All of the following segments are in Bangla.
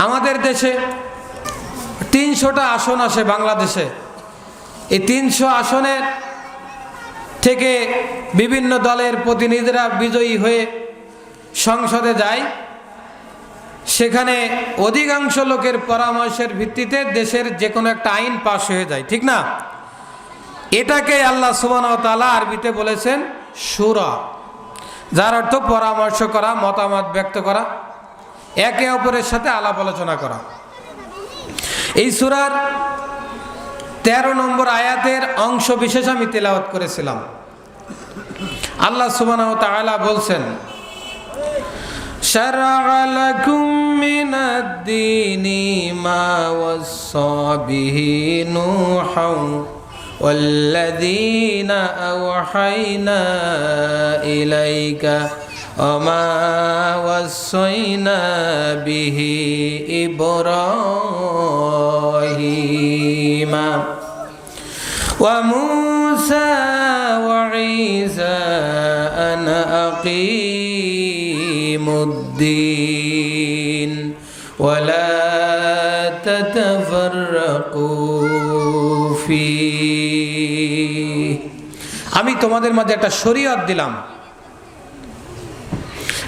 আমাদের দেশে ৩০০টা আসন আসে বাংলাদেশে। এই ৩০০ আসনের থেকে বিভিন্ন দলের প্রতিনিধিরা বিজয়ী হয়ে সংসদে যায়। সেখানে অধিকাংশ লোকের পরামর্শের ভিত্তিতে দেশের যে কোনো একটা আইন পাশ হয়ে যায়, ঠিক না? এটাকে আল্লাহ সুবহানাহু ওয়া তাআলা আরবিতে বলেছেন শুরা, যার অর্থ পরামর্শ করা, মতামত ব্যক্ত করা, একে অপরের সাথে আলাপ আলোচনা করা। এই সূরার 13 নম্বর আয়াতের অংশ বিশেষ আমি তেলাওয়াত করেছিলাম। আল্লাহ সুবহানাহু ওয়া তাআলা বলছেন, শারআ লাকুম মিনাদ-দীনি মা ওয়াসসা বিহি নূহান ওয়াল্লাযীনা আওহায়না ইলাইকা ওয়া মা ওয়াসাইনা বিহি ইব্রাহীমা ওয়া মূসা ওয়া ঈসা আন আকিমুদ্দীন ওয়া লা তাতাফাররাকু ফীহি। আমি তোমাদের মাঝে একটা শরীয়ত দিলাম,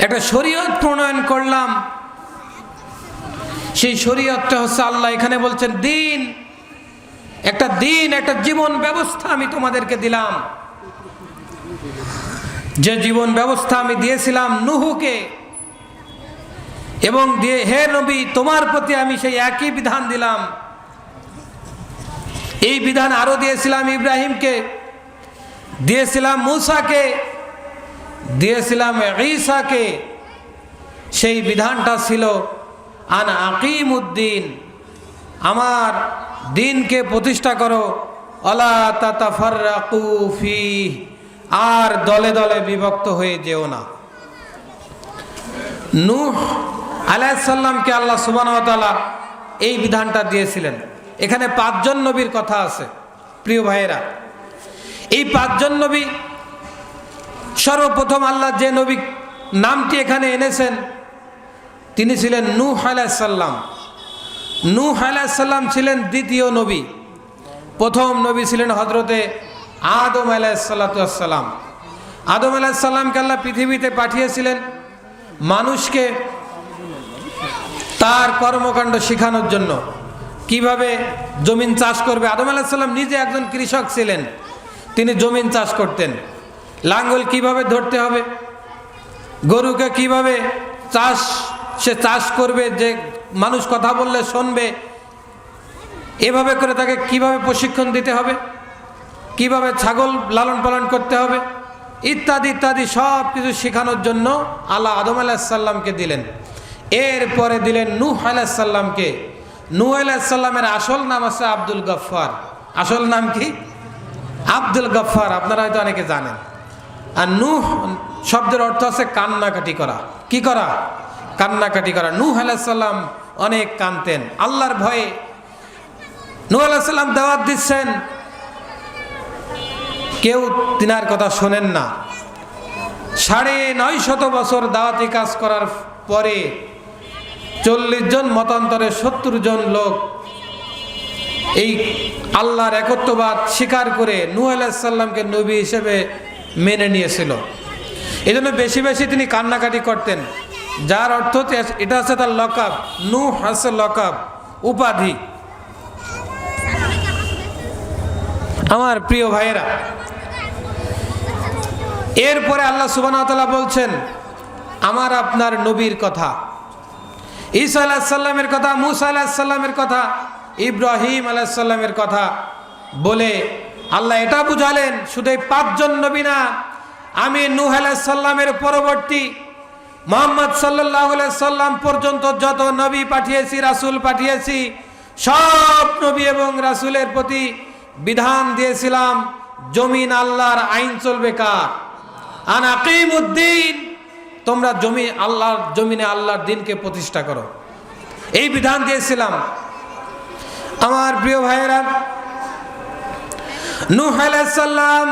একটা শরীয়ত প্রণয়ন করলাম। সেই শরীয়তটা হচ্ছে আল্লাহ এখানে বলছেন দিন, একটা দিন, একটা জীবন ব্যবস্থা আমি তোমাদেরকে দিলাম। যে জীবন ব্যবস্থা আমি দিয়েছিলাম নূহকে, এবং হে নবী তোমার প্রতি আমি সেই একই বিধান দিলাম। এই বিধান আরো দিয়েছিলাম ইব্রাহিমকে, দিয়েছিলাম মূসাকে, দিয়েছিলাম ঈসাকে। সেই বিধানটা ছিল আন আকিমুদ্দিন, আমার দিনকে প্রতিষ্ঠা করো, ওয়ালা তাতাফাররাকু ফীহি, আর দলে দলে বিভক্ত হয়ে যেও না। নূহ আলাইহিস সালামকে আল্লাহ সুবহানাহু ওয়া তাআলা এই বিধানটা দিয়েছিলেন। এখানে 5 জন নবীর কথা আছে প্রিয় ভাইয়েরা। এই 5 জন নবী, সর্বপ্রথম আল্লাহ যে নবী নামটি এখানে এনেছেন তিনি ছিলেন নূহ আলাইহিস সালাম। নূহ আলাইহিস সালাম ছিলেন দ্বিতীয় নবী। প্রথম নবী ছিলেন হযরতে আদম আলাইহিস সালাম। আদম আলাইহিস সালামকে আল্লাহ পৃথিবীতে পাঠিয়েছিলেন মানুষকে তার কর্মকাণ্ড শেখানোর জন্য, কিভাবে জমিন চাষ করবে। আদম আলাইহিস সালাম নিজে একজন কৃষক ছিলেন, তিনি জমিন চাষ করতেন। লাঙ্গল কিভাবে ধরতে হবে, গরুকে কিভাবে সে চাষ করবে, যে মানুষ কথা বললে শুনবে, এভাবে করে তাকে কিভাবে প্রশিক্ষণ দিতে হবে, কিভাবে ছাগল লালন পালন করতে হবে, ইত্যাদি ইত্যাদি সব কিছু শেখানোর জন্য আল্লাহ আদম আলাইহিস সালামকে দিলেন। এরপরে দিলেন নূহ আলাইহিস সালামকে। নূহ আলাইহিস সালামের আসল নাম আছে আব্দুল গফফার। আসল নাম কি? আব্দুল গফফার। আপনারা হয়তো অনেকে জানেন। আর নূহ শব্দের অর্থ আছে কান্নাকাটি করা। কি করা? কান্নাকাটি করা। নূহ আলাইহিস সালাম অনেক কাঁদতেন আল্লাহর ভয়ে। নূহ আলাইহিস সালাম দাওয়াত দিচ্ছেন, কেউ তিনার কথা শোনেন না। 950 বছর দাওয়াতি কাজ করার পরে 40 জন মতান্তরে 70 জন লোক এই আল্লাহর একত্ববাদ স্বীকার করে নূহ আলাইহিস সালামকে নবী হিসেবে মেনে নিয়েছিল। এই জন্য বেশি বেশি তিনি কান্নাকাটি করতেন, যার অর্থ এটা আছে তার লকাব। নূহ আছে লকাব, উপাধি। আমার প্রিয় ভাইয়েরা, এরপরে আল্লাহ সুবহানাহু ওয়া তাআলা বলছেন আমার আপনার নবীর কথা, ঈসা আলাইহিস সালামের কথা, মূসা আলাইহিস সালামের কথা, ইব্রাহিম আলাইহিস সালামের কথা বলে আল্লাহ এটা বুঝালেন শুধু 5 জন নবী না, আমি নূহ আলাইহিস সালামের পরবর্তী মুহাম্মদ সাল্লাল্লাহু আলাইহি সাল্লাম পর্যন্ত যত নবী পাঠিয়েছি, রাসূল পাঠিয়েছি, সব নবী এবং রাসূলের প্রতি বিধান দিয়েছিলাম জমিন আল্লাহর, আইন চলবে কার? আন আকিমুদ্দিন, তোমরা জমিনে আল্লাহর দ্বীনকে প্রতিষ্ঠা করো, এই বিধান দিয়েছিলাম। আমার প্রিয় ভাইয়েরা, নূহ আলাইহিস সালাম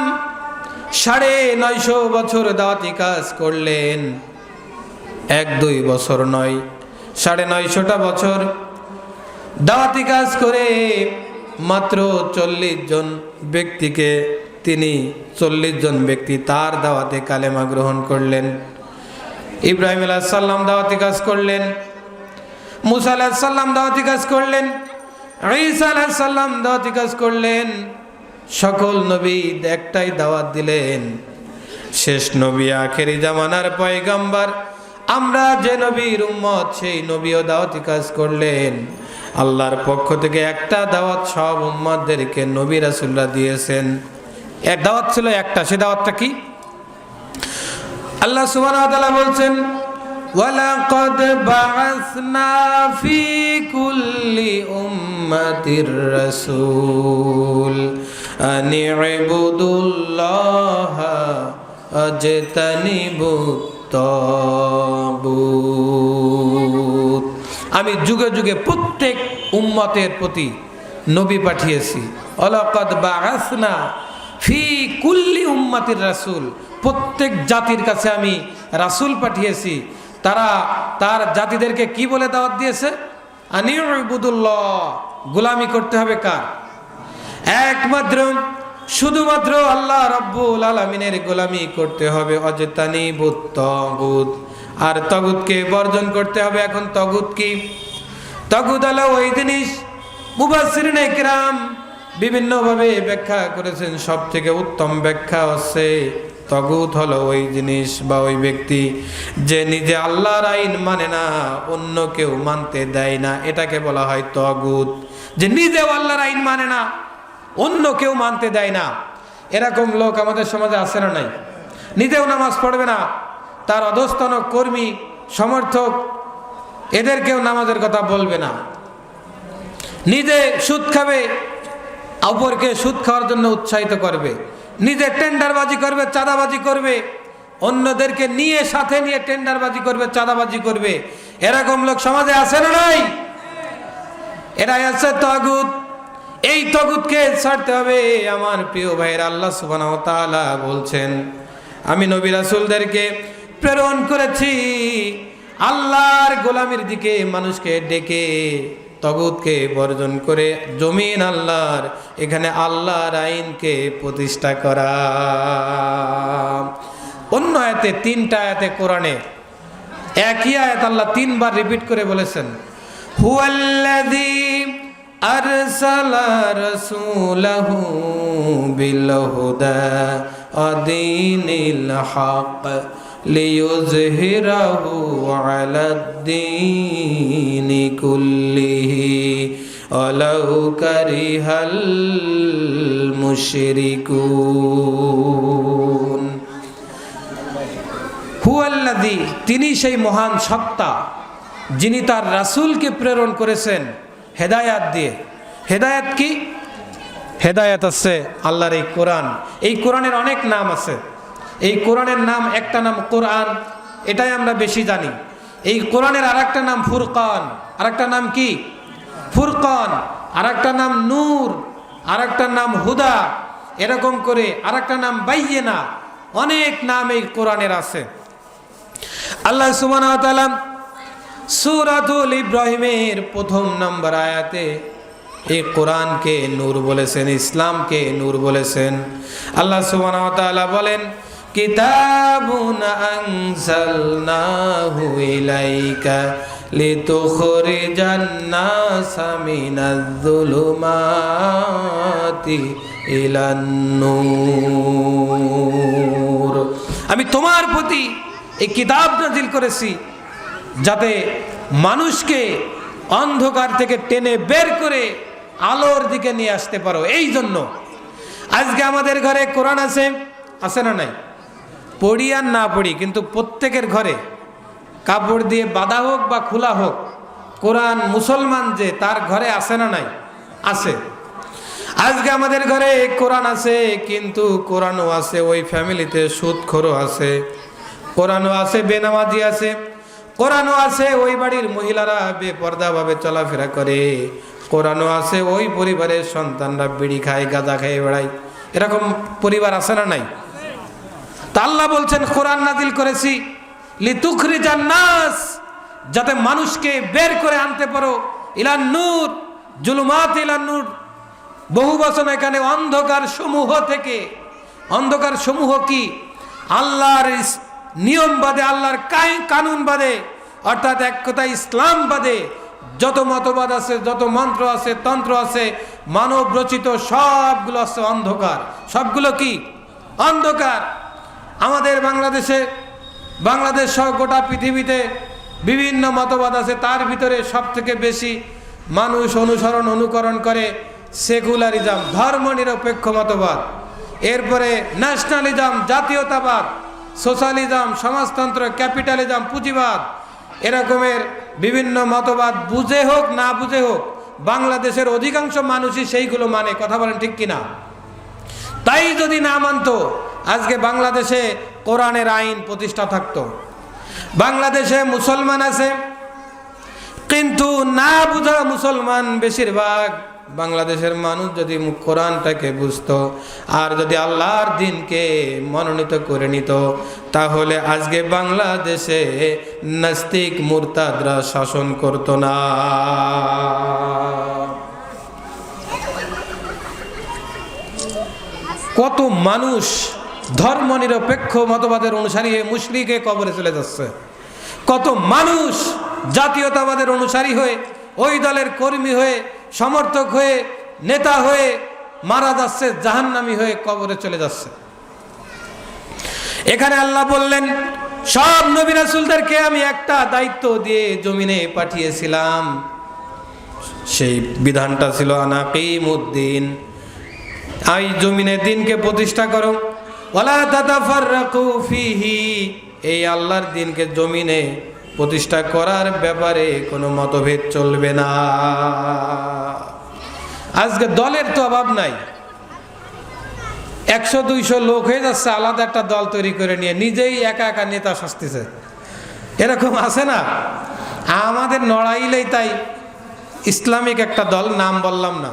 950 বছর দাওয়াতি কাজ করলেন। 1-2 বছর নয়, 950টা বছর দাওয়াতি কাজ করে মাত্র 40 জন ব্যক্তিকে, তিনি 40 জন ব্যক্তি তার দাওয়াতে কালেমা গ্রহণ করলেন। ইব্রাহিম আলাইহিস সালাম দাওয়াতি কাজ করলেন, মুসা আলাইহিস সালাম দাওয়াতি কাজ করলেন, ঈসা আলাইহিস সালাম দাওয়াতি কাজ করলেন। সকল নবী একটাই দাওয়াত দিলেন, শেষ নবী আখেরি জামানার পয়গম্বর আমরা যে নবীর উম্মত সেই নবীও দাওয়াতি কাজ করলেন। আল্লাহর পক্ষ থেকে একটা দাওয়াত সব উম্মতদেরকে নবী রাসূলরা দিয়েছেন। এক দাওয়াত ছিল একটা, সে দাওয়াতটা কি? আল্লাহ সুবহানাহু ওয়া তাআলা বলছেন, ওয়ালাকাদ বাআসনা ফি কুল্লি উম্মাতির রাসূল আন ইবুদুল্লাহা আজতানিবুত তাগুত। আমি যুগে যুগে প্রত্যেক উম্মতের প্রতি নবী পাঠিয়েছি। ওয়ালাকাদ বাআসনা ফি কুল্লি উম্মাতির রাসূল, প্রত্যেক জাতির কাছে আমি রাসূল পাঠিয়েছি। তারা তার জাতিদেরকে কি বলে দাওয়াত দিয়েছে? আনিউবুদুল্লাহ, গোলামি করতে হবে কার? একমাত্র শুধুমাত্র আল্লাহ রাব্বুল আলামিনের গোলামি করতে হবে। অজতানিবুত তাগুত, আর তাগুতকে বর্জন করতে হবে। এখন তাগুত কি? তাগুত হলো ওই জিনিস, মুফাসসিরিনে কিরাম বিভিন্নভাবে ব্যাখ্যা করেছেন। সব থেকে উত্তম ব্যাখ্যা হচ্ছে তাগুত হলো ওই জিনিস বা ওই ব্যক্তি যে নিজে আল্লাহর আইন মানে না, অন্য কেউ মানতে দেয় না, এটাকে বলা হয় তাগুত। যে নিজেও আল্লাহর আইন মানে না, অন্য কেউ মানতে দেয় না, এরকম লোক আমাদের সমাজে আছে না নাই? নিজেও নামাজ পড়বে না, তার অধস্তন কর্মী সমর্থক এদেরকেও নামাজের কথা বলবে না, নিজে সুদ খাবে, অপরকে সুদ খাওয়ার জন্য উৎসাহিত করবে, নিজে টেন্ডারবাজি করবে, চাঁদাবাজি করবে, অন্যদেরকে নিয়ে সাথে নিয়ে টেন্ডারবাজি করবে, চাঁদাবাজি করবে, এরকম লোক সমাজে আছে না নাই? এরাই আছে তাগুত। এই তাগুতকে ছাড়তে হবে আমার প্রিয় ভাইয়েরা। আল্লাহ সুবহানাহু ওয়া তাআলা বলছেন, আমি নবী রাসূলদেরকে প্রেরণ করেছি আল্লাহর গোলামির দিকে মানুষকে ডেকে, তাগুতকে বর্জন করে জমিন আল্লাহর, এখানে আল্লাহর আইনকে প্রতিষ্ঠা করা। অন্য আয়াতে, 3টা আয়াতে কোরআনে একই আয়াত আল্লাহ 3বার রিপিট করে বলেছেন, হুয়াল্লাযী আরসালা রাসূলাহু বিল হুদা ওয়া দীনিল হক লিইয়ুযহিরাহু আলাদ-দীনি কুল্লিহি ওয়ালাউ কারিহাল মুশরিকুন। হুয়াল্লাযী, তিনি সেই মহান সত্তা যিনি তার রাসূলকে প্রেরণ করেছেন হেদায়াত দিয়ে। হেদায়াত কি? হেদায়াত আছে আল্লাহর এই কোরআন। এই কোরআনের অনেক নাম আছে। এই কোরআনের নাম, একটা নাম কোরআন, এটাই আমরা বেশি জানি। এই কোরআনের আরেকটা নাম ফুরকান, আরেকটা নাম কি? ফুরকান, আরেকটা নাম নূর, আরেকটা নাম হুদা, এরকম করে আরেকটা নাম বাইয়িনা। অনেক নাম এই কোরআনের আছে। আল্লাহ সুবহানাহু ওয়া তাআলা সূরাতুল ইব্রাহিমের 1 নম্বর আয়াতে এই কোরআনকে নূর বলেছেন, ইসলামকে নূর বলেছেন। আল্লাহ সুবহানাহু ওয়া তাআলা বলেন, কিতাবুন আনজালনাহু ইলাইকা লিতুখরিজান নাসা মিনাজ-যুলুমাতি ইলান নূর। আমি তোমার প্রতি এই কিতাব নাজিল করেছি যাতে মানুষকে অন্ধকার থেকে টেনে বের করে আলোর দিকে নিয়ে আসতে পারো। এই জন্য আজকে আমাদের ঘরে কোরআন আছে, আছে না নাই? পড়ি আর না পড়ি, কিন্তু প্রত্যেকের ঘরে কাপড় দিয়ে বাঁধা হোক বা খোলা হোক, কোরআন মুসলমান যে তার ঘরে আছে না নাই? আছে। আজকে আমাদের ঘরে কোরআন আছে, কিন্তু কোরআনও আছে ওই ফ্যামিলিতে সুদখোরও আছে, কোরআনও আছে বেনামাজি আছে, কোরআনও আছে ওই বাড়ির মহিলারা বেপর্দাভাবে চলাফেরা করে, কোরআনও আছে ওই পরিবারের সন্তানরা বিড়ি খায়, গাঁজা খায় বেড়ায়। এরকম পরিবার আছে না নাই? তা আল্লাহ বলছেন কোরআন নাজিল করেছি লিতুখরিজান নাস, যাতে মানুষকে বের করে আনতে পারো ইলান নূর, জুলুমাত ইলান নূর। বহু বচন এখানে অন্ধকার সমূহ থেকে। অন্ধকার সমূহ কি? আল্লাহর নিয়ম বাদে, আল্লাহর কানুন বাদে, অর্থাৎ এক কথা ইসলাম বাদে যত মতবাদ আছে, যত মন্ত্র আছে, তন্ত্র আছে, মানব রচিত সবগুলো আছে অন্ধকার। সবগুলো কি? অন্ধকার। আমাদের বাংলাদেশ সহ গোটা পৃথিবীতে বিভিন্ন মতবাদ আছে, তার ভিতরে সব থেকে বেশি মানুষ অনুকরণ করে সেকুলারিজম, ধর্মনিরপেক্ষ মতবাদ। এরপরে ন্যাশনালিজম, জাতীয়তাবাদ, সোশ্যালিজম, সমাজতন্ত্র, ক্যাপিটালিজম, পুঁজিবাদ, এরকমের বিভিন্ন মতবাদ বুঝে হোক না বুঝে হোক বাংলাদেশের অধিকাংশ মানুষই সেইগুলো মানে। কথা বলেন ঠিক কিনা? তাই যদি না মানতো আজকে বাংলাদেশে কোরআনের আইন প্রতিষ্ঠা থাকতো। বাংলাদেশে মুসলমান আছে কিন্তু না বুঝা মুসলমান বেশিরভাগ। বাংলাদেশের মানুষ যদি কোরআনটাকে বুঝতো আর যদি আল্লাহর দ্বীনকে মনোনীত করে নিত, তাহলে আজকে বাংলাদেশে নাস্তিক মুরতাদরা শাসন করত না। কত মানুষ ধর্মনিরপেক্ষ মতবাদের অনুসারী হয়ে মুশরিকে কবরে চলে যাচ্ছে। কত মানুষ জাতীয়তাবাদের অনুসারী হয়ে, ওই দলের কর্মী হয়ে, সমর্থক হয়ে, নেতা হয়ে মারা যাচ্ছে, জাহান্নামী হয়ে কবরে চলে যাচ্ছে। এখানে আল্লাহ বললেন, সব নবী রাসূলদেরকে আমি একটা দায়িত্ব দিয়ে জমিনে পাঠিয়েছিলাম। সেই বিধানটা ছিল আনাকিমুদ্দিন, এই জমিনে দ্বীনকে প্রতিষ্ঠা করো। ওয়ালা তাতাফাররাকু ফিহি, এই আল্লাহর দ্বীনকে জমিনে প্রতিষ্ঠা করার ব্যাপারে কোনো মতভেদ চলবে না। আজকে দলের তো অভাব নাই, 100-200 লোক হয়ে যাচ্ছে, আলাদা একটা দল তৈরি করে নিয়ে নিজেই একা একা নেতা সাজতেছে। এরকম আছে না? আমাদের নড়াইলেই তাই ইসলামিক একটা দল, নাম বললাম না,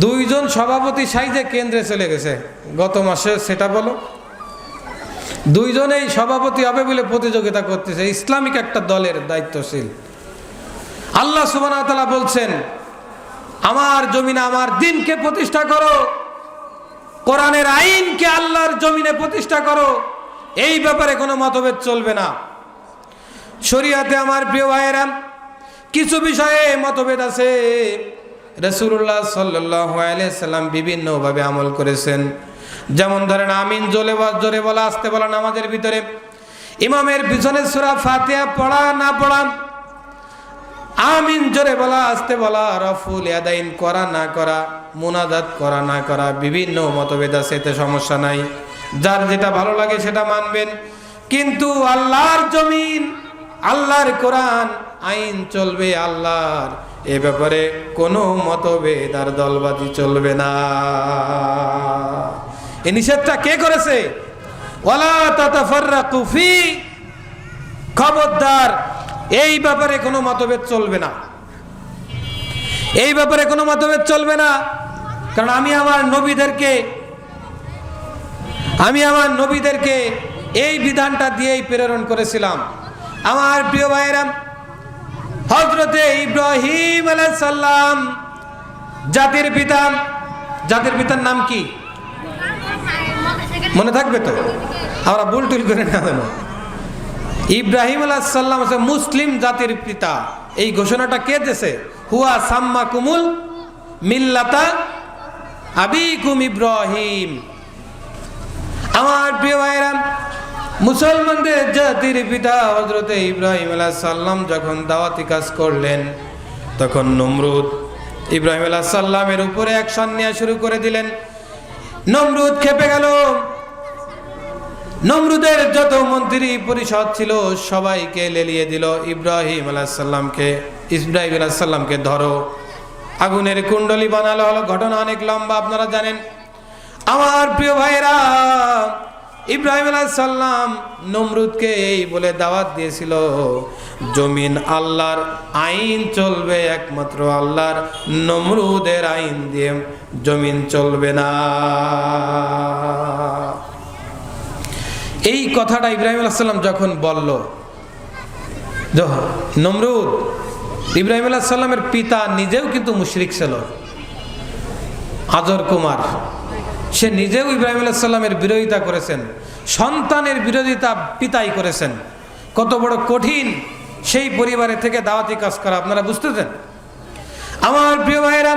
2 জন সভাপতি সাইজে কেন্দ্রে চলে গেছে গত মাসে। সেটা বলো, 2 জনেই সভাপতি হবে বলে প্রতিযোগিতা করতেছে, ইসলামিক একটা দলের দায়িত্বশীল। আল্লাহ সুবহানাহু ওয়া তাআলা বলছেন, আমার জমিনে আমার দ্বীনকে প্রতিষ্ঠা করো, কোরআনের আইনকে আল্লাহর জমিনে প্রতিষ্ঠা করো। এই ব্যাপারে কোনো মতভেদ চলবে না। শরীয়তে আমার প্রিয় ভাইয়েরা কিছু বিষয়ে মতভেদ আছে। রাসূলুল্লাহ সাল্লাল্লাহু আলাইহি সাল্লাম বিভিন্নভাবে আমল করেছেন। যেমন ধরেন আমিন জোরে বলা, আসতে বলা নামাজের ভিতরে, ইমামের পিছনে সূরা ফাতিহা পড়া না পড়া, আমিন জোরে বলা, আসতে বলা, রফুল ইয়াদাইন করা না করা, মুনাজাত করা না করা, বিভিন্ন মতভেদ আছে, এতে সমস্যা নাই। যার যেটা ভালো লাগে সেটা মানবেন। কিন্তু আল্লাহর জমিন, আল্লাহর কোরআন, আইন চলবে আল্লাহর, এ ব্যাপারে কোনো মতভেদ আর দলবাজি চলবে না। এই নিষেধটা কে করেছে? ওয়ালা তাতাফাররাকু ফি, খবরদার এই ব্যাপারে কোনো মতভেদ চলবে না। এই ব্যাপারে কোনো মতভেদ চলবে না। কারণ আমি আমার নবীদেরকে এই বিধানটা দিয়েই প্রেরণ করেছিলাম। আমার প্রিয় ভাইয়েরা, হযরতে ইব্রাহিম আলাইহিস সালাম জাতির পিতার নাম কি মনে থাকবে তো? আমরা ভুল টুল করে না জানো। ইব্রাহিম আলাইহিস সালাম হচ্ছে মুসলিম জাতির পিতা। এই ঘোষণাটা কে দিয়েছে? হুয়া সাম্মাকুমুল মিল্লাতা আবিকুম ইব্রাহিম। আমার প্রিয় ভাইরা, মুসলমানদের জাতির পিতা হযরতে ইব্রাহিম আলাইহিস সালাম যখন দাওয়াতি কাজ করলেন, তখন নমরুদ ইব্রাহিম আলাইহিস সালামের উপরে অ্যাকশন নেওয়া শুরু করে দিলেন। নমরুদ খেপে গেল। নমরুদের যত মন্ত্রী পরিষদ ছিল সবাইকে লেলিয়ে দিল। ইব্রাহিম আলাইহিস সালামকে ধরো, আগুনের কুণ্ডলী বানালো হলো। ঘটনা অনেক লম্বা, আপনারা জানেন। আমার প্রিয় ভাইরা, ইব্রাহিম আলাইহিস সালাম নমরুদকে এই বলে দাওয়াত দিয়েছিল, জমিন আল্লাহর, আইন চলবে একমাত্র আল্লাহর, নমরুদের আইন দিয়ে জমিন চলবে না। এই কথাটা ইব্রাহিম আলাইহিস সালাম যখন বলল, নমরুদ ইব্রাহিম আলাইহিস সালামের পিতা নিজেও কিন্তু মুশরিক ছিল, আজর কুমার। সে নিজেও ইব্রাহিম আলাইহিস সালামের বিরোধিতা করেছেন, সন্তানের বিরোধিতা পিতাই করেছেন। কত বড় কঠিন সেই পরিবারে থেকে দাওয়াতি কাজ করা, আপনারা বুঝতেছেন? আমার প্রিয় ভাইরা,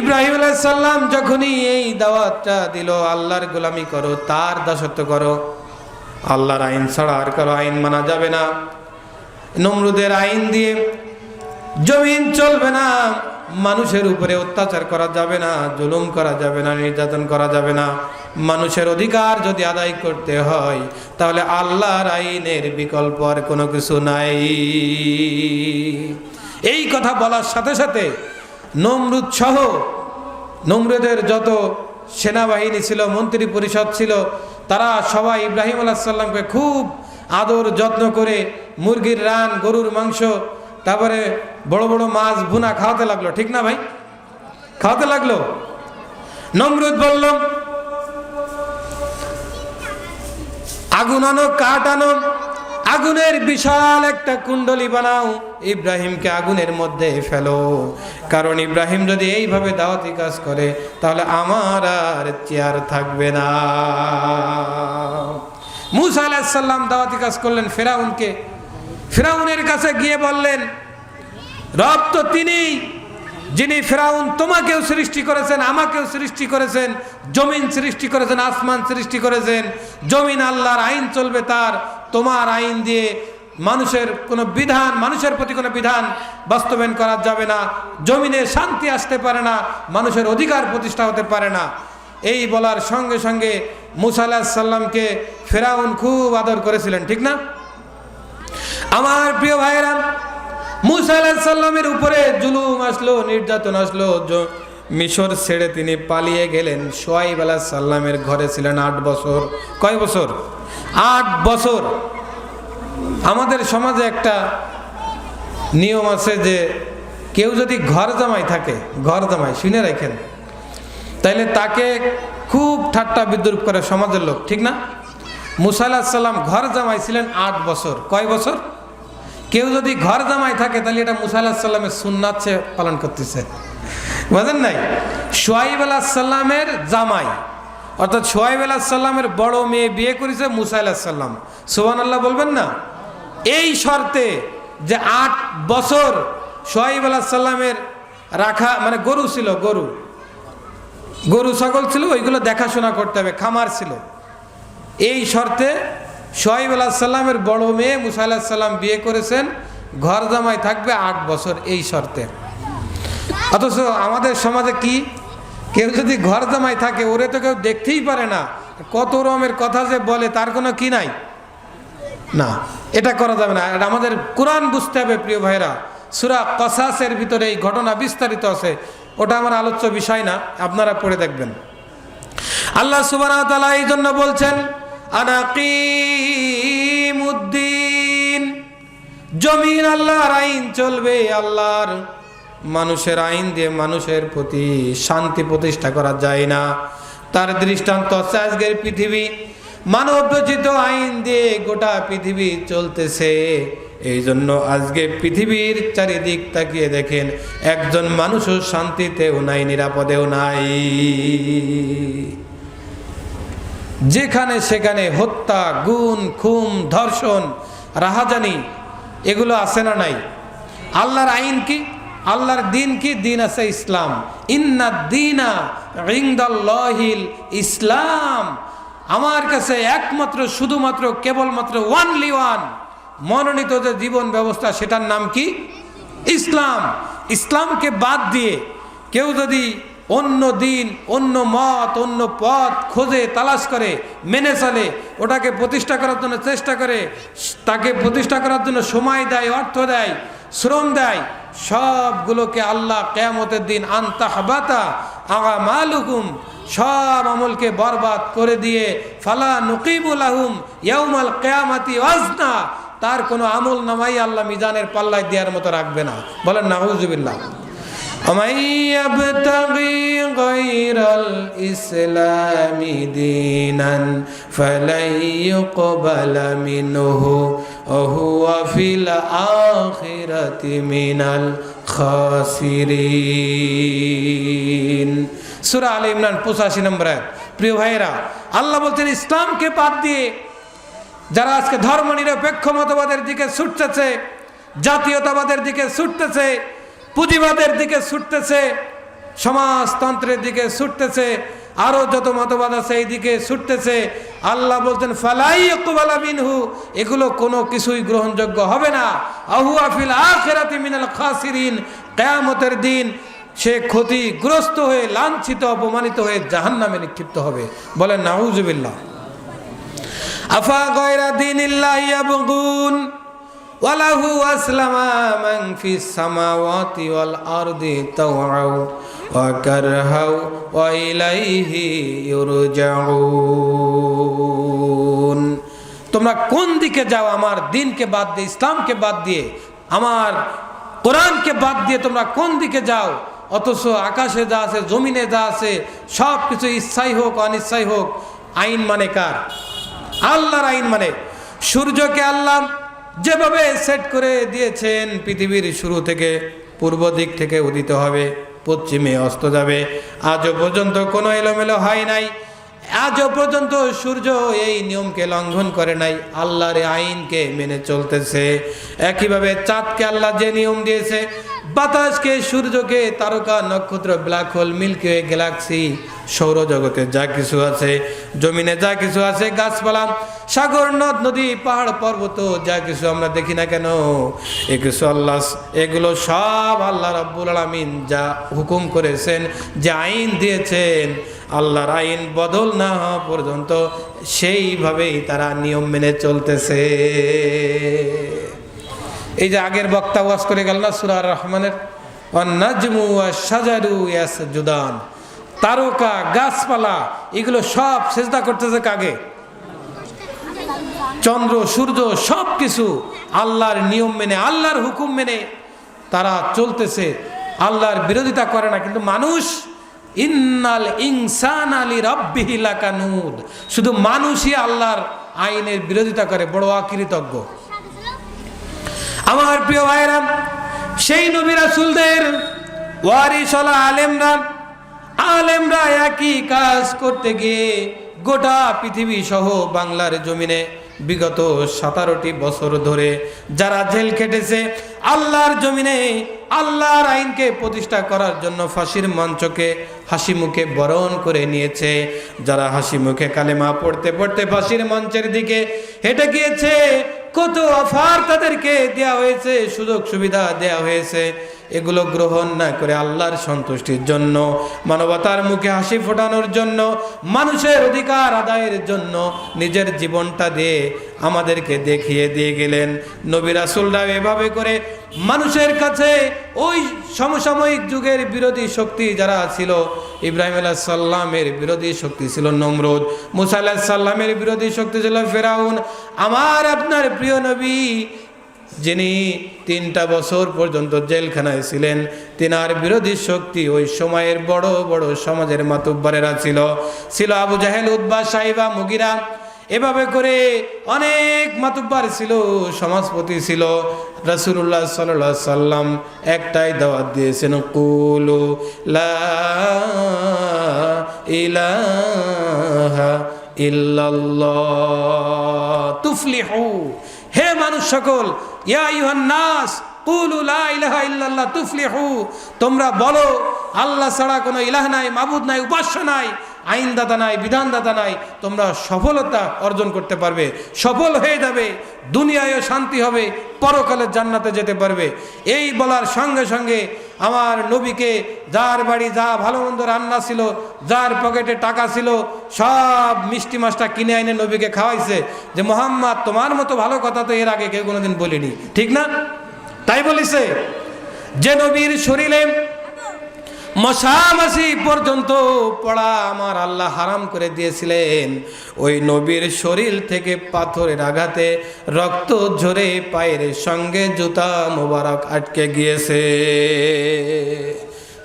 ইব্রাহিম আলাইহিস সালাম যখনই এই দাওয়াতটা দিল, আল্লাহর গোলামি করো, তার দাসত্ব করো, আল্লাহর আইন ছাড়া আর কারো আইন মানা যাবে না, নমরুদের আইন দিয়ে জমিন চলবে না, মানুষের উপরে অত্যাচার করা যাবে না, জুলুম করা যাবে না, নির্যাতন করা যাবে না, মানুষের অধিকার যদি আদায় করতে হয় তাহলে আল্লাহর আইনের বিকল্প আর কোনো কিছু নাই। এই কথা বলার সাথে সাথে নমরুদ সহ নমরুদের যত সেনাবাহিনী ছিল, মন্ত্রী পরিষদ ছিল, তারা সবাই ইব্রাহিম আলাইহিস সালামকে খুব আদর যত্ন করে মুরগির রান, গরুর মাংস, তারপরে বড় বড় মাছ ভুনা খাওয়াতে লাগলো। ঠিক না ভাই? খাওয়াতে লাগলো। নমরুদ বলল, আগুন আনো, কাঠ আনো, আগুনের বিশাল একটা কুণ্ডলী বানাও, ইব্রাহিমকে আগুনের মধ্যে ফেলো, কারণ ইব্রাহিম যদি এইভাবে দাওয়াতি কাজ করে তাহলে আমার আর চেয়ার থাকবে না। মূসা আলাইহিস সালাম দাওয়াতি কাজ করলেন ফেরাউনকে। ফেরাউনের কাছে গিয়ে বললেন, রব তো তিনি, যিনি ফেরাউন তোমাকেও সৃষ্টি করেছেন, আমাকেও সৃষ্টি করেছেন, জমিন সৃষ্টি করেছেন, আসমান সৃষ্টি করেছেন, জমিন আল্লাহর আইন চলবে তার, তোমার আইন দিয়ে মানুষের কোনো বিধান, মানুষের প্রতি কোনো বিধান বাস্তবায়ন করা যাবে না, জমিনে শান্তি আসতে পারে না, মানুষের অধিকার প্রতিষ্ঠা হতে পারে না। এই বলার সঙ্গে সঙ্গে মূসা আলাইহিস সালামকে ফেরাউন খুব আদর করেছিলেন। ঠিক না? আমার প্রিয় ভাইরা, মূসা আলাইহিস সালামের উপরে জুলুম আসলো, নির্যাতন আসলো, মিশর ছেড়ে তিনি পালিয়ে গেলেন। শুআয়ব আলাইহিস সালামের ঘরে ছিলেন 8 বছর। কয় বছর? 8 বছর। আমাদের সমাজে একটা নিয়ম আছে যে কেউ যদি ঘর জামাই থাকে, ঘর জামাই শুনে রাখেন, তাইলে তাকে খুব ঠাট্টা বিদ্রুপ করে সমাজের লোক। ঠিক না? মূসা আলাইহিস সালাম ঘর জামাই ছিলেন 8 বছর। কয় বছর? কেউ যদি ঘর জামাই থাকে তাহলে এটা মূসা আলাইহিস সালামের সুন্নাত সে পালন করতেছে, বুঝেন নাই? শুআয়ব আলাইহিস সালামের জামাই, অর্থাৎ শুআয়ব আলাইহিস সালামের বড় মেয়ে বিয়ে করেছে মূসা আলাইহিস সালাম। সুবহানাল্লাহ বলবেন না? এই শর্তে যে 8 বছর শুআয়ব আলাইহিস সালামের রাখা, মানে গরু ছিল, গরু ছাগল ছিল, ওইগুলো দেখাশোনা করতে হবে, খামার ছিল। এই শর্তে শুআয়ব আলাইহিস সালামের বড় মেয়ে মূসা আলাইহিস সালাম বিয়ে করেছেন, ঘর জামাই থাকবে 8 বছর, এই শর্তে। অথচ আমাদের সমাজে কি, কেউ যদি ঘর জামাই থাকে ওরে তো কেউ দেখতেই পারে না, কত রকমের কথা যে বলে তার কোনো কি নাই না, এটা করা যাবে না। এটা আমাদের কোরআন বুঝতে হবে প্রিয় ভাইরা। সূরা কসাসের ভিতরে এই ঘটনা বিস্তারিত আছে, ওটা আমার আলোচ্য বিষয় না, আপনারা পড়ে দেখবেন। আল্লাহ সুবহানাহু ওয়া তাআলা এই জন্য বলছেন, আনাকিমুদ্দিন, জমিন আল্লাহর আইন চলবে, আল্লাহর মানুষের আইন দিয়ে মানুষের প্রতি শান্তি প্রতিষ্ঠা করা যায় না। তার দৃষ্টান্ত হচ্ছে আজকের পৃথিবী, মানব রচিত আইন দিয়ে গোটা পৃথিবী চলতেছে। এই জন্য আজকে পৃথিবীর চারিদিক তাকিয়ে দেখেন, একজন মানুষও শান্তিতেও নাই, নিরাপদেও নাই। যেখানে সেখানে হত্যা, গুম, খুন, ধর্ষণ, রাহাজানি, এগুলো আছে না নাই? আল্লাহর আইন কি? আল্লাহর দিন কি? দিন আছে ইসলাম। ইন্নাদ দীনা ইনদাল্লাহিল ইসলাম, আমার কাছে একমাত্র, শুধুমাত্র, কেবলমাত্র ওয়ানলি ওয়ান মনোনীত যে জীবন ব্যবস্থা, সেটার নাম কি? ইসলাম। ইসলামকে বাদ দিয়ে কেউ যদি অন্য দিন, অন্য মত, অন্য পথ খোঁজে, তালাশ করে, মেনে চলে, ওটাকে প্রতিষ্ঠা করার জন্য চেষ্টা করে, তাকে প্রতিষ্ঠা করার জন্য সময় দেয়, অর্থ দেয়, শ্রম দেয়, সবগুলোকে আল্লাহ কিয়ামতের দিন আনতাহবাতা আমালুকুম, সব আমলকে বরবাদ করে দিয়ে ফালা নুকিমু লাহুম ইয়াউমাল কিয়ামাতি ওয়াজনা, তার কোনো আমল নামাই আল্লাহ মিজানের পাল্লায় দেওয়ার মতো রাখবে না। বলেন নাউযুবিল্লাহ। ومن يبتغي غير الإسلام دينا فلن يقبل منه ওহুয়া ফিল আখিরাতি মিনাল খাসিরিন। সূরা আলে ইমরান 85 নম্বর আয়াত। প্রিয় ভাইয়েরা, আল্লাহ বলছেন ইসলামকে বাদ দিয়ে যারা আজকে ধর্ম নিরপেক্ষ মতবাদের দিকে ছুটতেছে, জাতীয়তাবাদের দিকে ছুটতেছে, পুঁজিবাদের দিকে ছুটতেছে, সমাজতন্ত্রের দিকে ছুটতেছে, আরো যত মতবাদ আছে এই দিকে ছুটতেছে, আল্লাহ বলছেন ফালাই ইয়াকবালা মিনহু, এগুলো কোনো কিছুই গ্রহণযোগ্য হবে না। আহুয়া ফিল আখিরাতি মিনাল খাসিরিন, কিয়ামতের দিন সে ক্ষতিগ্রস্ত হয়ে লাঞ্ছিত অপমানিত হয়ে জাহান্নামে নিক্ষিপ্ত হবে। বলেন নাউজুবিল্লাহ। আফা গায়রা দীনিল্লাহি ইয়াবগুন ওয়ালাহু আসলামা মান ফিস সামাওয়াতি ওয়াল আরদি তাওআউ ওয়া কারহাউ ওয়া ইলাইহি ইউরজাউন। তোমরা কোন দিকে যাও? আমার দ্বীনকে বাদ দিয়ে, ইসলামকে বাদ দিয়ে, আমার কোরআনকে বাদ দিয়ে তোমরা কোন দিকে যাও? অথচ আকাশে যা আছে, জমিনে যা আছে, সব কিছু ইচ্ছাই হোক অনিচ্ছাই হোক, আইন মানে কার? আল্লাহর আইন মানে। সূর্যকে আল্লাহ যেভাবে সেট করে দিয়েছেন, পৃথিবীর শুরু থেকে পূর্ব দিক থেকে উদিত হবে, পশ্চিমে অস্ত যাবে, আজও পর্যন্ত কোনো এলোমেলো হয় নাই। আজও পর্যন্ত সূর্য এই নিয়মকে লঙ্ঘন করে নাই, আল্লাহর আইনকে মেনে চলতেছে। একইভাবে চাঁদকে আল্লাহ যে নিয়ম দিয়েছে, বাতাসকে, সূর্যকে, তারকা, নক্ষত্র, black hole, milky way, galaxy, সৌরজগতে যা কিছু আছে, জমিনে যা কিছু আছে, গাছপালা, সাগর, নদ নদী, পাহাড় পর্বত, যা কিছু আমরা দেখি না কেন, এগুলো সব আল্লাহ রাব্বুল আলামিন যা হুকুম করেছেন, যে আইন দিয়েছেন, আল্লাহর আইন বদল না হওয়া পর্যন্ত সেইভাবেই তারা নিয়ম মেনে চলতেছে। এই যে আগের বক্তা ওয়াজ করে গেল না সূরা আর রহমানের, ওয়ান নাজমু ওয়াশ শাজারু ইয়াসজুদান, তারকা, গাছপালা, এগুলো সব সিজদা করতেছে কাকে? চন্দ্র, সূর্য, সব কিছু আল্লাহর নিয়ম মেনে, আল্লাহর হুকুম মেনে তারা চলতেছে, আল্লাহর বিরোধিতা করে না। কিন্তু মানুষ, ইন্নাল ইনসানা লিরাব্বিহি লাকানুদ, শুধু মানুষই আল্লাহর আইনের বিরোধিতা করে, বড় অকৃতজ্ঞ। আমার প্রিয় ভাইরা, সেই নবী রাসূলদের ওয়ারিস হলো আলেমরা একই কাজ করতে গিয়ে গোটা পৃথিবী সহ বাংলার জমিনে বিগত 17টি বছর ধরে যারা জেল খেটেছে, আল্লাহর জমিনে আল্লাহর আইনকে প্রতিষ্ঠা করার জন্য ফাঁসির মঞ্চকে হাসি মুখে বরণ করে নিয়েছে, যারা হাসি মুখে কালেমা পড়তে পড়তে ফাঁসির মঞ্চের দিকে হেঁটে গিয়েছে, কত অফার তাদেরকে দেয়া হয়েছে, সুযোগ সুবিধা দেয়া হয়েছে, এগুলো গ্রহণ না করে আল্লাহর সন্তুষ্টির জন্য, মানবতার মুখে হাসি ফোটানোর জন্য, মানুষের অধিকার আদায়ের জন্য নিজের জীবনটা দিয়ে আমাদেরকে দেখিয়ে দিয়ে গেলেন। নবী রাসূলরা এভাবে করে মানুষের কাছে ওই সমসাময়িক যুগের বিরোধী শক্তি যারা ছিল, ইব্রাহিম আলাইহিস সালামের বিরোধী শক্তি ছিল নমরুদ, মুসা আলাইহিস সালামের বিরোধী শক্তি ছিল ফেরাউন, আমার আপনার প্রিয় নবী যিনি 3টা বছর পর্যন্ত জেলখানায় ছিলেন, তিনার বিরোধী শক্তি ওই সময়ের বড় বড় সমাজের মাতুব্বরেরা ছিল আবু জাহেল, উতবা, সাইবা, মুগিরা, এভাবে করে অনেক মাতুব্বার ছিল, সমাজপতি ছিল। রাসূলুল্লাহ সাল্লাল্লাহু আলাইহি সাল্লাম একটাই দাওয়াত দিয়েছেন, কুলু লা ইলাহা ইল্লাল্লাহ তুফলিহু, হে মানুষ সকল, ইয়া আইয়ুহান নাস কুলু লা ইলাহা ইল্লাল্লাহ তুফলিহু, তোমরা বলো আল্লাহ ছাড়া কোনো ইলাহ নাই, মাবুদ নাই, উপাস্য নাই, আইনদাতা নাই, বিধানদাতা নাই, তোমরা সফলতা অর্জন করতে পারবে, সফল হয়ে যাবে, দুনিয়ায়ও শান্তি হবে, পরকালে জান্নাতে যেতে পারবে। এই বলার সঙ্গে সঙ্গে আমার নবীকে যার বাড়ি যা ভালো মন্দ রান্না ছিল, যার পকেটে টাকা ছিল, সব মিষ্টি মাছটা কিনে আইনে নবীকে খাওয়াইছে, যে মুহাম্মদ তোমার মতো ভালো কথা তো এর আগে কেউ কোনোদিন বলিনি, ঠিক না? তাই বলিছে যে নবীর শরীরে মশামাছি পর্যন্ত পড়া আমার আল্লাহ হারাম করে দিয়েছিলেন, ওই নবীর শরীর থেকে পাথরের আঘাতে রক্ত ঝরে পায়ের সঙ্গে জুতা মোবারক আটকে গিয়েছে।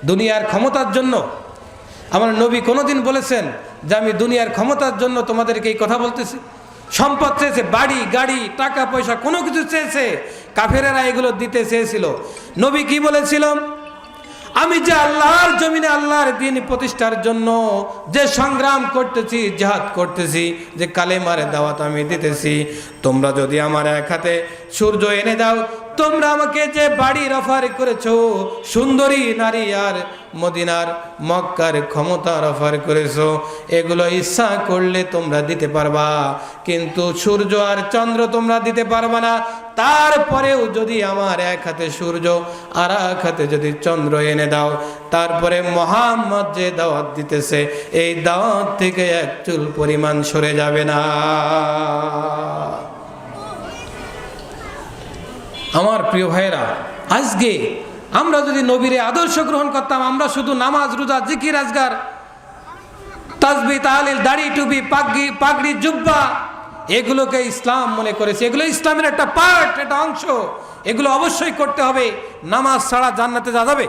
দুনিয়ার ক্ষমতার জন্য আমার নবী কোনোদিন বলেছেন যে আমি দুনিয়ার ক্ষমতার জন্য তোমাদেরকে এই কথা বলতেছি? সম্পদ চেয়েছে, বাড়ি গাড়ি টাকা পয়সা কোনো কিছু চেয়েছে। কাফেরেরা এগুলো দিতে চেয়েছিল। নবী কি বলেছিল? আমি যে আল্লাহর জমিনে আল্লাহর দ্বীন প্রতিষ্ঠার জন্য যে সংগ্রাম করতেছি, জিহাদ করতেছি, যে কালেমার দাওয়াত আমি দিতেছি, তোমরা যদি আমার এক হাতে সূর্য এনে দাও, তোমরা আমাকে যে বাড়ির অফার করেছো, সুন্দরী নারী আর মদিনার মক্কার ক্ষমতার অফার করেছো, এগুলো ইচ্ছা করলে তোমরা দিতে পারবা, কিন্তু সূর্য আর চন্দ্র তোমরা দিতে পারবা না। তারপরেও যদি আমার এক হাতে সূর্য আর এক হাতে যদি চন্দ্র এনে দাও, তারপরে মুহাম্মদ যে দাওয়াত দিতেছে, এই দাওয়াত থেকে এক চুল পরিমাণ সরে যাবে না। আমার প্রিয় ভাইরা, আজকে আমরা যদি নবীর আদর্শ গ্রহণ করতাম, আমরা শুধু নামাজ রোজা জিকির আজগার তাসবিহ তাহলিল দাড়ি টুপি পাগড়ি জুব্বা এগুলোকে ইসলাম মনে করেছে, এগুলো ইসলামের একটা পার্ট, একটা অংশ, এগুলো অবশ্যই করতে হবে। নামাজ ছাড়া জান্নাতে যাবে?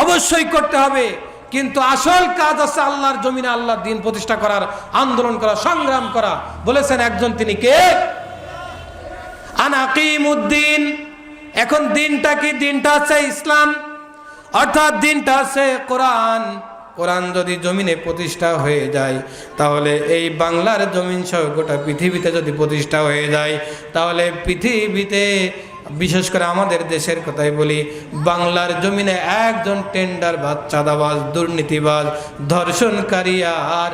অবশ্যই করতে হবে, কিন্তু আসল কাজ আছে আল্লাহর জমিনে আল্লাহর দ্বীন প্রতিষ্ঠা করার, আন্দোলন করা, সংগ্রাম করা। বলেছেন একজন, তিনি কে? আনাকিমুদ্দিন। এখন দিনটা কি? দিনটা আছে ইসলাম, অর্থাৎ দিনটা আছে কোরআন। কোরআন যদি জমিনে প্রতিষ্ঠা হয়ে যায়, তাহলে এই বাংলার জমিন সহ গোটা পৃথিবীতে যদি প্রতিষ্ঠা হয়ে যায়, তাহলে পৃথিবীতে, বিশেষ করে আমাদের দেশের কথাই বলি, বাংলার জমিনে একজন টেন্ডারবাজ, চাঁদাবাজ, দুর্নীতিবাজ, ধর্ষণকারী আর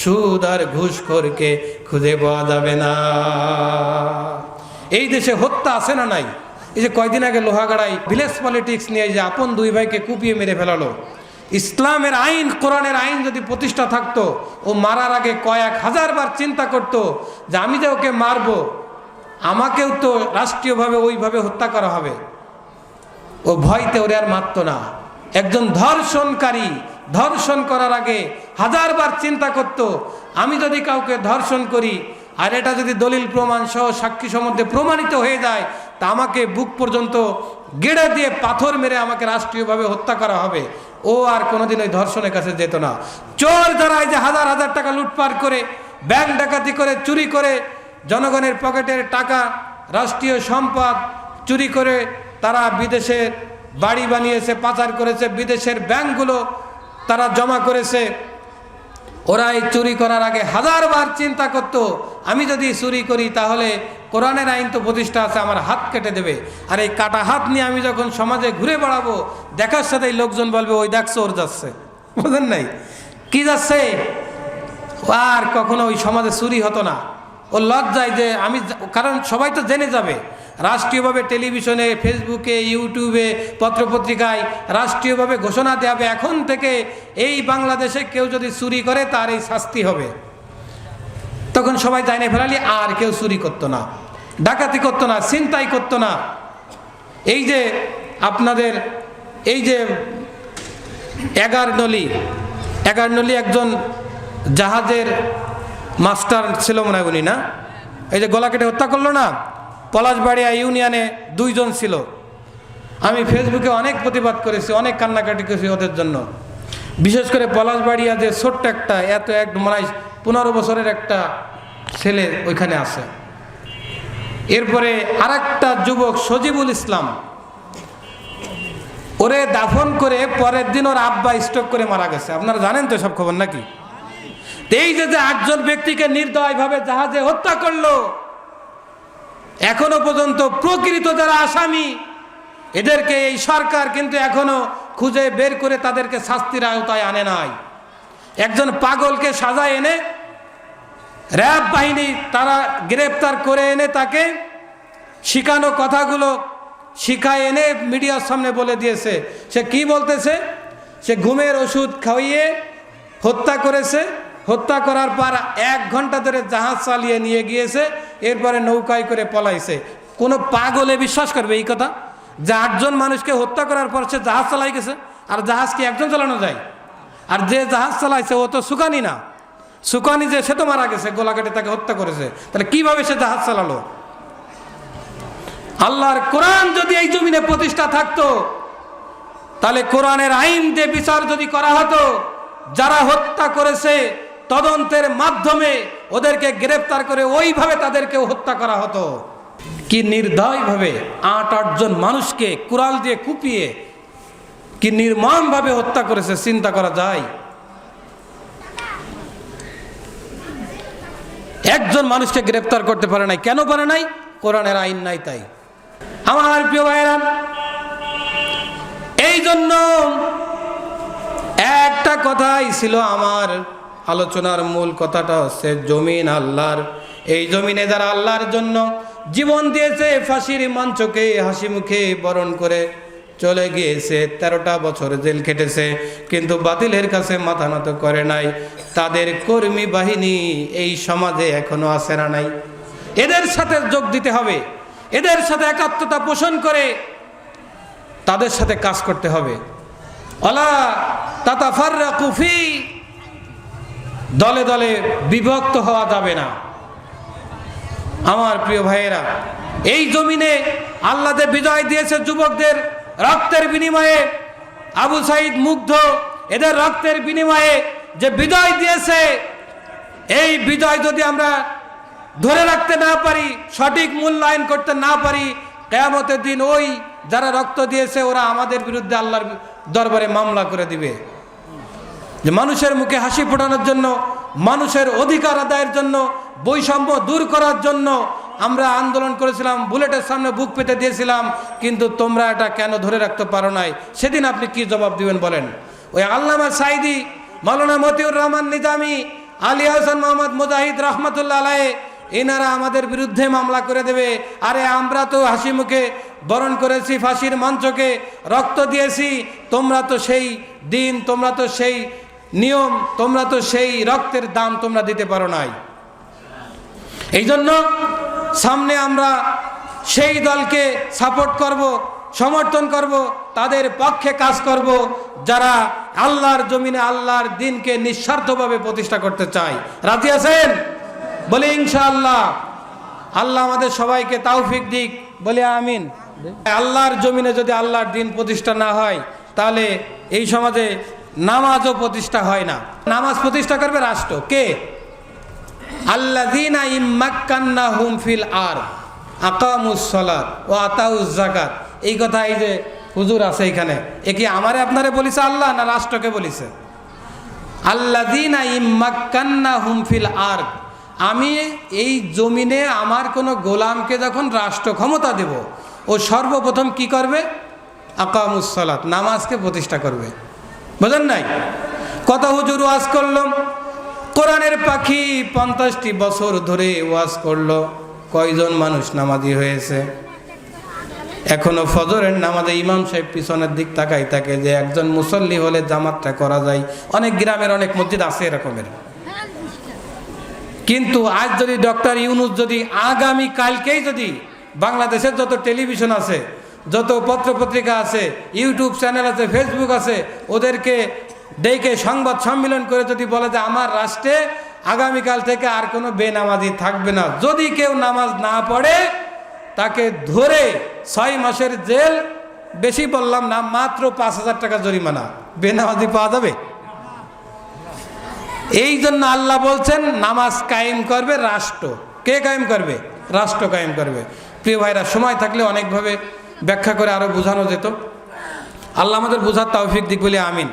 সুদ আর ঘুষখোরকে খুঁজে পাওয়া যাবে না। এই দেশে হত্যা আছে না নাই? এই যে কয়দিন আগে লোহাগাড়ায় ভিলেজ পলিটিক্স নিয়ে যে আপন দুই ভাইকে কুপিয়ে মেরে ফেলালো, ইসলামের আইন, কোরআনের আইন যদি প্রতিষ্ঠা থাকতো, ও মারার আগে কয়েক হাজার বার চিন্তা করতো যে আমি যে ওকে মারবো, আমাকেও তো রাষ্ট্রীয়ভাবে ওইভাবে হত্যা করা হবে। ও ভয়তে ওরে আর মারতো না। একজন ধর্ষণকারী ধর্ষণ করার আগে হাজারবার চিন্তা করত, আমি যদি কাউকে ধর্ষণ করি আর এটা যদি দলিল প্রমাণ সহ সাক্ষী সম্বন্ধে প্রমাণিত হয়ে যায়, তা আমাকে বুক পর্যন্ত গেড়ে দিয়ে পাথর মেরে আমাকে রাষ্ট্রীয়ভাবে হত্যা করা হবে। ও আর কোনোদিন ওই ধর্ষণের কাছে যেত না। চোর যারা এই যে হাজার হাজার টাকা লুটপাট করে, ব্যাংক ডাকাতি করে, চুরি করে, জনগণের পকেটের টাকা, রাষ্ট্রীয় সম্পদ চুরি করে তারা বিদেশে বাড়ি বানিয়েছে, পাচার করেছে, বিদেশের ব্যাংকগুলো তারা জমা করেছে। ওরা এই চুরি করার আগে হাজারবার চিন্তা করত, আমি যদি চুরি করি তাহলে কোরআনের আইন তো প্রতিষ্ঠা আছে, আমার হাত কেটে দেবে। আর এই কাটা হাত নিয়ে আমি যখন সমাজে ঘুরে বেড়াবো, দেখার সাথেই লোকজন বলবে ওই দেখ চোর যাচ্ছে, বুঝলেন নাই কি যাচ্ছে। আর কখনো ওই সমাজে চুরি হতো না। ও লজ্জায় যে আমি, কারণ সবাই তো জেনে যাবে, রাষ্ট্রীয়ভাবে টেলিভিশনে, ফেসবুকে, ইউটিউবে, পত্রপত্রিকায় রাষ্ট্রীয়ভাবে ঘোষণা দেওয়া হবে, এখন থেকে এই বাংলাদেশে কেউ যদি চুরি করে তার এই শাস্তি হবে। তখন সবাই জানে ফেলালি, আর কেউ চুরি করতো না, ডাকাতি করতো না, ছিনতাই করতো না। এই যে আপনাদের এই যে এগারনলি একজন জাহাজের মাস্টার ছিল মনে হয় উনি, না? এই যে গলা কেটে হত্যা করলো না, পলাশবাড়িয়া ইউনিয়নে 2 জন ছিল। আমি ফেসবুকে অনেক প্রতিবাদ করেছি, অনেক কান্নাকাটি করেছি ওদের জন্য। বিশেষ করে পলাশবাড়িয়া যে ছোট্ট একটা, মানে 15 বছরের একটা ছেলে ওইখানে আছে। এরপরে আরেকটা যুবক সজিবুল ইসলাম, ওরে দাফন করে পরের দিন ওর আব্বা স্ট্রোক করে মারা গেছে। আপনারা জানেন তো সব খবর নাকি? এই যে 8 জন ব্যক্তিকে নির্দয়ভাবে জাহাজে হত্যা করলো, এখনো পর্যন্ত প্রকৃত যারা আসামি এদেরকে এই সরকার কিন্তু এখনো খুঁজে বের করে তাদেরকে শাস্তির আওতায় আনে নাই। একজন পাগলকে সাজায় এনে র্যাব বাহিনী তারা গ্রেপ্তার করে এনে তাকে শিখানো কথাগুলো শিখায় এনে মিডিয়ার সামনে বলে দিয়েছে। সে কি বলতেছে? সে ঘুমের ওষুধ খাইয়ে হত্যা করেছে, হত্যা করার পর 1 ঘন্টা ধরে জাহাজ চালিয়ে নিয়ে গিয়েছে, এরপরে নৌকায় করে পলাইছে। কোনো পাগলে বিশ্বাস করবে এই কথা যে 8 জন মানুষকে হত্যা করার পর সে জাহাজ চালাই গেছে? আর জাহাজ কি একজন চালানো যায়? আর যে জাহাজ চালাইছে ও তো সুকানি না, সুকানি যে সে তো মারা গেছে, গলা কেটে তাকে হত্যা করেছে। তাহলে কিভাবে সে জাহাজ চালালো? আল্লাহর কোরআন যদি এই জমিনে প্রতিষ্ঠা থাকতো, তাহলে কোরআনের আইন দিয়ে বিচার যদি করা হতো, যারা হত্যা করেছে তদন্তের মাধ্যমে ওদেরকে গ্রেফতার করে ওইভাবে তাদেরকে হত্যা করা হতো। কি নির্দয়ভাবে ৮ জন মানুষকে কুড়াল দিয়ে কুপিয়ে কি নির্মমভাবে হত্যা করেছে, চিন্তা করা যায়? একজন মানুষকে গ্রেফতার করতে পারে নাই। কেন পারে নাই? কোরআনের আইন নাই তাই। আমার প্রিয় ভাইরা, এই জন্য একটা কথাই ছিল আমার আলোচনার মূল কথাটা হচ্ছে জমিন আল্লাহর। এই জমিনে যারা আল্লাহর জন্য জীবন দিয়েছে, ফাঁসির মঞ্চকে হাসি মুখে বরণ করে চলে গিয়েছে, 13টা বছর জেল খেটেছে, কিন্তু বাতিলের কাছে মাথা নত করে নাই, তাদের কর্মী বাহিনী এই সমাজে এখনো আছে না নাই? এদের সাথে যোগ দিতে হবে, এদের সাথে একাত্মতা পোষণ করে তাদের সাথে কাজ করতে হবে। আলা তাতাফাররাকু ফি, দলে দলে বিভক্ত হওয়া যাবে না। আমার প্রিয় ভাইয়েরা, এই জমিনে আল্লাহ যে বিজয় দিয়েছে যুবকদের রক্তের বিনিময়ে, আবু সাইদ, মুগ্ধ, এদের রক্তের বিনিময়ে যে বিজয় দিয়েছে, এই বিজয় যদি আমরা ধরে রাখতে না পারি, সঠিক মূল্যায়ন করতে না পারি, কিয়ামতের দিন ওই যারা রক্ত দিয়েছে ওরা আমাদের বিরুদ্ধে আল্লাহর দরবারে মামলা করে দিবে। যে মানুষের মুখে হাসি ফোটানোর জন্য, মানুষের অধিকার আদায়ের জন্য, বৈষম্য দূর করার জন্য আমরা আন্দোলন করেছিলাম, বুলেটের সামনে বুক পেতে দিয়েছিলাম, কিন্তু তোমরা এটা কেন ধরে রাখতে পারো নাই? সেদিন আপনি কি জবাব দিবেন বলেন? ওই আল্লামা সাইদি, মাওলানা মতিউর রহমান নিজামী, আলী হাসান মোহাম্মদ মুজাহিদ রহমতুল্লাহ আলাইহি, এনারা আমাদের বিরুদ্ধে মামলা করে দেবে। আরে আমরা তো হাসি মুখে বরণ করেছি ফাঁসির মঞ্চকে, রক্ত দিয়েছি, তোমরা তো সেই দিন, তোমরা তো সেই নিয়ম, তোমরা তো সেই রক্তের দাম তোমরা দিতে পারো নাই। এই জন্য সামনে আমরা সেই দলকে সাপোর্ট করব, সমর্থন করব, তাদের পক্ষে কাজ করব যারা আল্লাহর জমিনে আল্লাহর দ্বীনকে নিঃস্বার্থভাবে প্রতিষ্ঠা করতে চায়। রাজি আছেন? বলি ইনশাআল্লাহ। আল্লাহ আমাদের সবাইকে তৌফিক দিক, বলি আমিন। আল্লাহর জমিনে যদি আল্লাহর দ্বীন প্রতিষ্ঠা না হয়, তাহলে এই সমাজে নামাজও প্রতিষ্ঠা হয় না। নামাজ প্রতিষ্ঠা করবে রাষ্ট্র। কে? আল্লাযীনা ইম্মাক্কান্নাহুম ফিল আরদ আকামুস সালাত ওয়া আতাউজ যাকাত। এই কথা এই যে হুজুর আছে এখানে, এ কি আমারে আপনারে বলিছে আল্লাহ না রাষ্ট্রকে বলিছে? আল্লাযীনা ইম্মাক্কান্নাহুম ফিল আরদ, আমি এই জমিনে আমার কোনো গোলামকে যখন রাষ্ট্র ক্ষমতা দেব, ও সর্বপ্রথম কি করবে? আকামুস সালাত, নামাজকে প্রতিষ্ঠা করবে। বুঝেন নাই? কত হুজুর ওয়াজ করলো, কোরআনের পাখি 50টি বছর ধরে ওয়াজ করলো, কয়জন মানুষ নামাজি হয়েছে? এখনো ফজরের নামাজে ইমাম সাহেব পিছনের দিক তাকাই থাকে যে একজন মুসল্লি হলে জামাতটা করা যায়। অনেক গ্রামের অনেক মসজিদ আছে এরকমের। কিন্তু আজ যদি ডক্টর ইউনূস যদি আগামী কালকেই যদি বাংলাদেশের যত টেলিভিশন আছে, যত পত্রপত্রিকা আছে, ইউটিউব চ্যানেল আছে, ফেসবুক আছে, ওদেরকে ডেকে সংবাদ সম্মেলন করে যদি বলে যে আমার রাষ্ট্রে আগামীকাল থেকে আর কোনো বেনামাজি থাকবে না, যদি কেউ নামাজ না পড়ে তাকে ধরে 6 মাসের জেল, বেশি বললাম না, মাত্র 5,000 টাকা জরিমানা, বেনামাজি পাওয়া যাবে? এই জন্য আল্লাহ বলছেন নামাজ কায়েম করবে রাষ্ট্র। কে কায়েম করবে? রাষ্ট্র কায়েম করবে। প্রিয় ভাইরা, সময় থাকলে অনেকভাবে ব্যাখ্যা করে আরো বোঝানো যেত। আল্লাহ আমাদের বোঝার তৌফিক দিক বলে আমিন।